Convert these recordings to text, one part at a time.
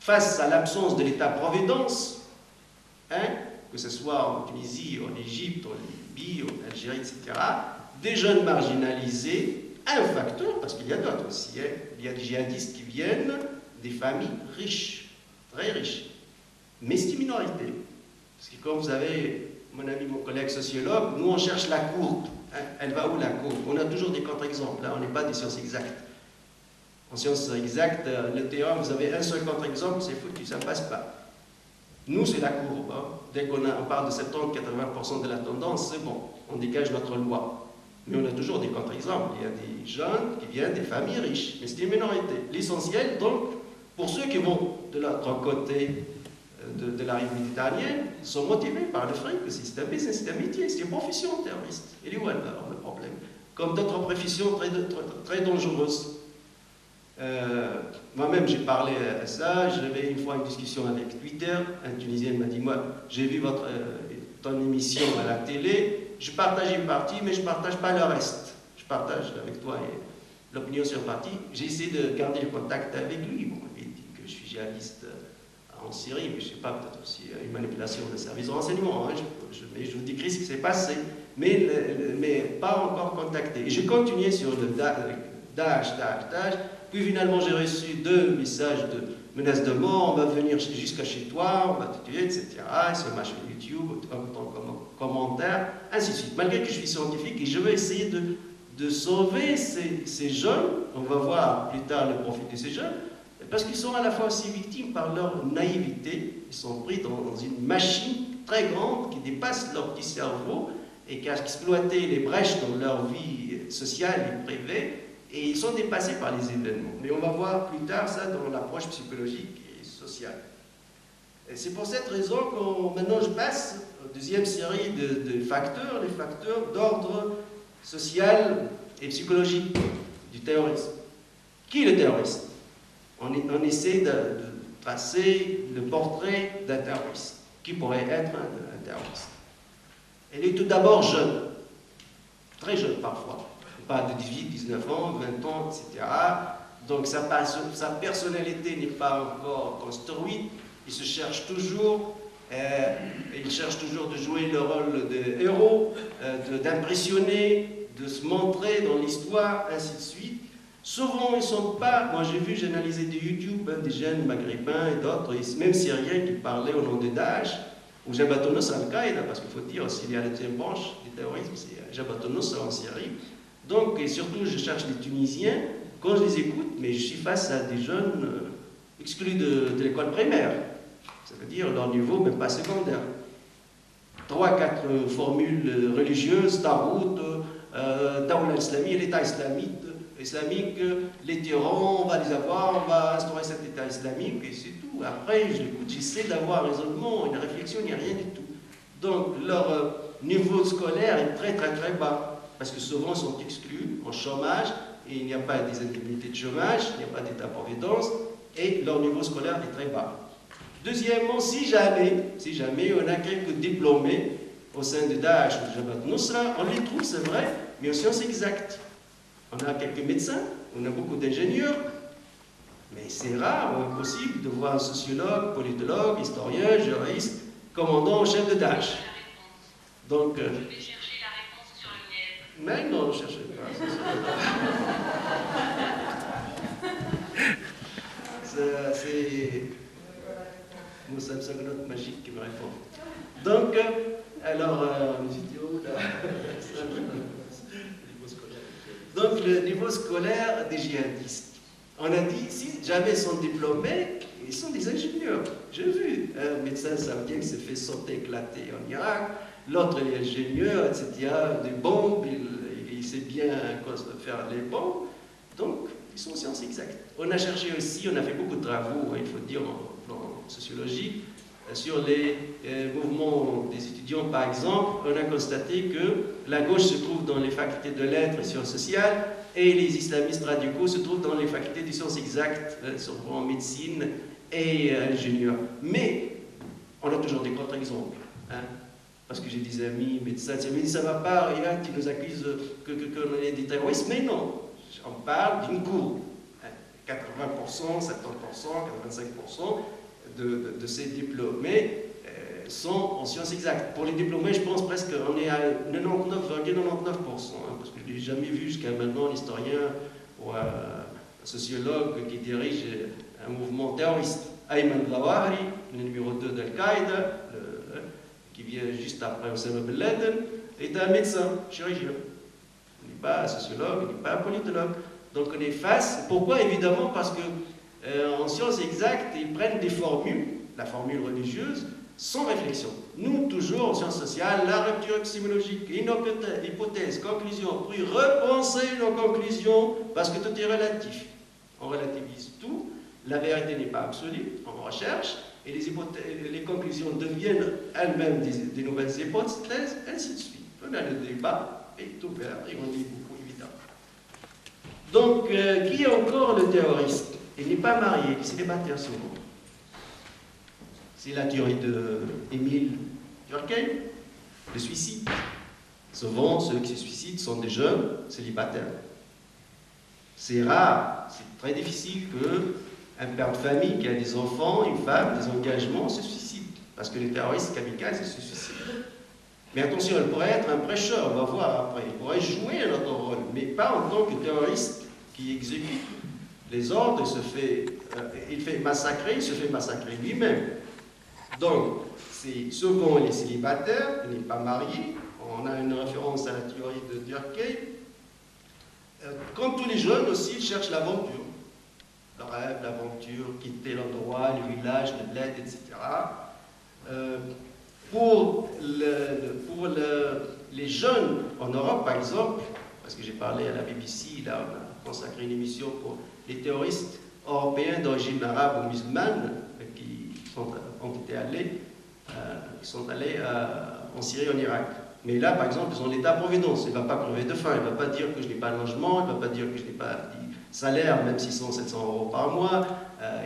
face à l'absence de l'État-providence, hein, que ce soit en Tunisie, en Égypte, en Libye, en Algérie, etc., des jeunes marginalisés, un facteur, parce qu'il y a d'autres aussi, hein, il y a des djihadistes qui viennent des familles riches, très riches, mais c'est une minorité. Parce que comme vous savez, mon ami, mon collègue sociologue, nous on cherche la courbe. Hein, elle va où la courbe? On a toujours des contre-exemples, hein, on n'est pas des sciences exactes. En sciences exactes, le théorème, vous avez un seul contre-exemple, c'est foutu, ça ne passe pas. Nous, c'est la courbe. Hein. Dès qu'on parle de 70-80% de la tendance, c'est bon, on dégage notre loi. Mais on a toujours des contre-exemples. Il y a des jeunes qui viennent des familles riches, mais c'est une minorité. L'essentiel, donc, pour ceux qui vont de l'autre côté de la rive méditerranéenne, sont motivés par le fric, c'est un business, c'est un métier, c'est une profession terroriste. Et où alors le problème? Comme d'autres professions très dangereuses. Moi-même, j'ai parlé à ça. J'avais une fois une discussion avec Twitter. Un Tunisien m'a dit, moi, j'ai vu ton émission à la télé, je partage une partie, mais je ne partage pas le reste. Je partage avec toi l'opinion sur partie. J'ai essayé de garder le contact avec lui. Bon, il dit que je suis djihadiste en Syrie, mais je ne sais pas, peut-être aussi une manipulation des services de renseignement. Hein. Mais je vous décris ce qui s'est passé, mais pas encore contacté. Et je continuais sur le Daesh. Puis finalement, j'ai reçu 2 messages de menaces de mort, on va venir jusqu'à chez toi, on va te tuer, etc. Sur ma chaîne YouTube, en commentaire, ainsi de suite. Malgré que je suis scientifique, et je vais essayer de sauver ces jeunes, on va voir plus tard le profit de ces jeunes, parce qu'ils sont à la fois aussi victimes par leur naïveté, ils sont pris dans une machine très grande qui dépasse leur petit cerveau et qui a exploité les brèches dans leur vie sociale et privée, et ils sont dépassés par les événements. Mais on va voir plus tard ça dans l'approche psychologique et sociale. Et c'est pour cette raison que maintenant je passe aux deuxième série de facteurs, les facteurs d'ordre social et psychologique du terrorisme. Qui est le terroriste? On essaie de tracer le portrait d'un terroriste. Qui pourrait être un terroriste? Elle est tout d'abord jeune, très jeune parfois. Pas de 18, 19 ans, 20 ans, etc. Donc sa personnalité n'est pas encore construite. Il se cherche toujours, il cherche toujours de jouer le rôle de héros, d'impressionner, de se montrer dans l'histoire, ainsi de suite. Souvent, ils ne sont pas... Moi, j'ai analysé des YouTube, des jeunes maghrébins et d'autres, même syriens qui parlaient au nom de Daesh, ou Jabhat al-Nusra Al-Qaïda, parce qu'il faut dire, s'il y a la deuxième branche du terrorisme, c'est Jabhat al-Nusra en Syrie. Donc, et surtout, je cherche les Tunisiens. Quand je les écoute, mais je suis face à des jeunes exclus de l'école primaire. Ça veut dire leur niveau, même pas secondaire. 3-4 formules religieuses, Tarout, Dawla Islami, l'État islamique, les tyrans, on va les avoir, on va instaurer cet État islamique, et c'est tout. Après, je l'écoute, j'essaie d'avoir un raisonnement, une réflexion, il n'y a rien du tout. Donc, leur niveau scolaire est très bas. Parce que souvent ils sont exclus en chômage, et il n'y a pas des indemnités de chômage, il n'y a pas d'État-providence, et leur niveau scolaire est très bas. Deuxièmement, si jamais on a quelques diplômés au sein de Daesh ou de Jabhat al-Nusra, on les trouve, c'est vrai, mais en sciences exactes. On a quelques médecins, on a beaucoup d'ingénieurs, mais c'est rare ou impossible de voir un sociologue, politologue, historien, juriste, commandant en chef de Daesh. Donc, mais non, ne cherchez pas. C'est Moussa Msagonot magique qui me répond. Donc, alors, donc le niveau scolaire des djihadistes. On a dit, si jamais ils sont diplômés, ils sont des ingénieurs. J'ai vu un médecin saoudien qui s'est fait sauter, éclater en Irak. L'autre, il est ingénieur, etc., des bombes, il sait bien faire les bombes. Donc, ils sont en sciences exactes. On a cherché aussi, on a fait beaucoup de travaux, il faut dire, en sociologie, sur les mouvements des étudiants, par exemple. On a constaté que la gauche se trouve dans les facultés de lettres et sciences sociales, et les islamistes radicaux se trouvent dans les facultés de sciences exactes, en médecine et ingénieur. Mais, on a toujours des contre-exemples. Hein. Parce que j'ai des amis médecins qui me disent ça ne va pas, il y a qui nous accusent qu'on est des terroristes, mais non, on parle d'une courbe. 80%, 70%, 85% de ces diplômés sont en sciences exactes. Pour les diplômés, je pense presque on est à 99,99%, parce que je n'ai jamais vu jusqu'à maintenant un historien ou un sociologue qui dirige un mouvement terroriste. Ayman Zawahiri, le numéro 2 d'Al-Qaïda, qui vient juste après Osama Ben Laden, est un médecin, chirurgien. Il n'est pas un sociologue, il n'est pas un politologue. Donc on est face. Pourquoi? Évidemment parce que en sciences exactes, ils prennent des formules, la formule religieuse, sans réflexion. Nous, toujours en sciences sociales, la rupture épistémologique, hypothèse, conclusion, puis repenser nos conclusions, parce que tout est relatif. On relativise tout, la vérité n'est pas absolue, on recherche, et les conclusions deviennent elles-mêmes des nouvelles hypothèses, ainsi de suite. On a le débat, et tout ouvert, et on dit beaucoup, évidemment. Donc, qui est encore le terroriste? Il n'est pas marié, il est célibataire souvent. C'est la théorie d'Émile Durkheim, le suicide. Souvent, ceux qui se suicident sont des jeunes célibataires. C'est rare, c'est très difficile qu'un père de famille qui a des enfants, une femme, des engagements, se suicide. Parce que les terroristes kamikazes se suicident. Mais attention, il pourrait être un prêcheur, on va voir après. Il pourrait jouer un autre rôle, mais pas en tant que terroriste qui exécute les ordres, il se fait massacrer lui-même. Donc, c'est souvent les célibataires, il n'est pas marié. On a une référence à la théorie de Durkheim. Comme tous les jeunes aussi, ils cherchent l'aventure. Le rêve, l'aventure, quitter l'endroit, le village, le bled, etc. Pour les jeunes en Europe, par exemple, parce que j'ai parlé à la BBC, là on a consacré une émission pour les terroristes européens d'origine arabe ou musulmane qui sont allés en Syrie et en Irak. Mais là, par exemple, ils ont l'État-providence. Il ne va pas crever de faim. Il ne va pas dire que je n'ai pas de logement. Il ne va pas dire que je n'ai pas de salaire, même 600, 700 euros par mois.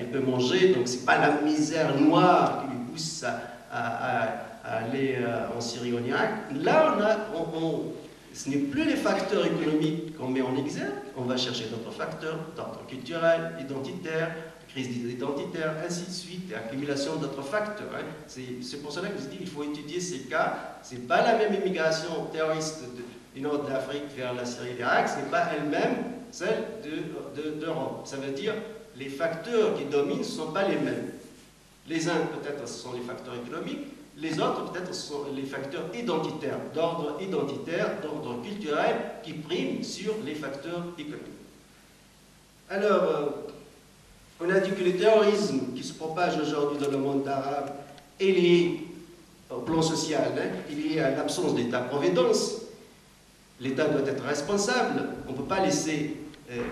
Il peut manger. Donc, ce n'est pas la misère noire qui lui pousse à aller en Syrie ou en Irak. Là, ce n'est plus les facteurs économiques qu'on met en exergue. On va chercher d'autres facteurs, d'ordre culturel, identitaire, crise identitaire, ainsi de suite, et accumulation d'autres facteurs. Hein. C'est pour cela que je dis qu'il faut étudier ces cas. Ce n'est pas la même immigration terroriste du nord de l'Afrique vers la Syrie et l'Irak, ce n'est pas elle-même celle d'Europe. Ça veut dire que les facteurs qui dominent ne sont pas les mêmes. Les uns, peut-être, ce sont les facteurs économiques, les autres, peut-être, ce sont les facteurs identitaires, d'ordre culturel, qui priment sur les facteurs économiques. Alors, on a dit que le terrorisme qui se propage aujourd'hui dans le monde arabe est lié au plan social, il est lié à l'absence d'État-providence. L'État doit être responsable. On ne peut pas laisser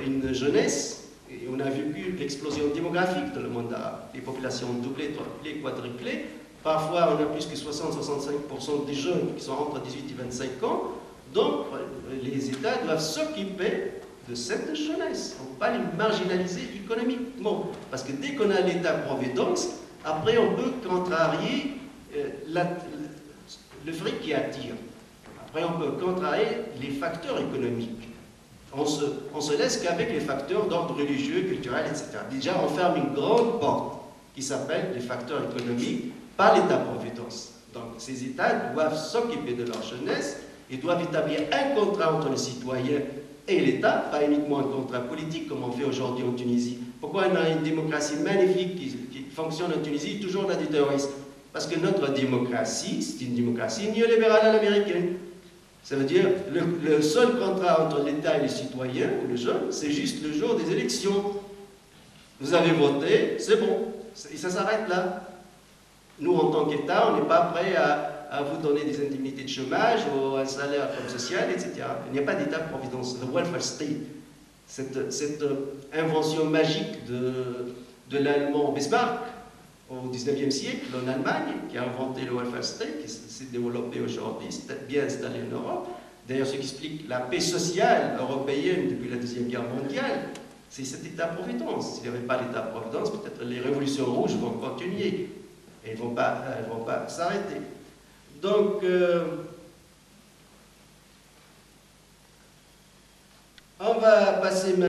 une jeunesse, et on a vu l'explosion démographique dans le monde arabe. Les populations ont doublé, triplé, quadruplé. Parfois, on a plus que 60-65% des jeunes qui sont entre 18 et 25 ans. Donc, les États doivent s'occuper de cette jeunesse. On ne peut pas les marginaliser économiquement. Parce que dès qu'on a l'État-providence, après on peut contrarier le fric qui attire. Après on peut contrarier les facteurs économiques. On se laisse qu'avec les facteurs d'ordre religieux, culturel, etc. Déjà on ferme une grande porte qui s'appelle les facteurs économiques par l'État-providence. Donc ces États doivent s'occuper de leur jeunesse et doivent établir un contrat entre les citoyens et l'État, pas uniquement un contrat politique comme on fait aujourd'hui en Tunisie. Pourquoi on a une démocratie magnifique qui fonctionne en Tunisie, toujours on a des terroristes? Parce que notre démocratie, c'est une démocratie néolibérale à l'américaine. Ça veut dire le seul contrat entre l'État et les citoyens, ou les jeunes, c'est juste le jour des élections. Vous avez voté, c'est bon, et ça s'arrête là. Nous, en tant qu'État, on n'est pas prêt à vous donner des indemnités de chômage ou un salaire comme social, etc. Il n'y a pas d'État-providence, le welfare state. Cette invention magique de l'allemand Bismarck au XIXe siècle en Allemagne, qui a inventé le welfare state, qui s'est développé aujourd'hui, bien installé en Europe. D'ailleurs, ce qui explique la paix sociale européenne depuis la Deuxième Guerre mondiale, c'est cet État-providence. S'il n'y avait pas l'État-providence, peut-être les révolutions rouges vont continuer. Et elles ne vont pas s'arrêter. Donc, on va passer maintenant.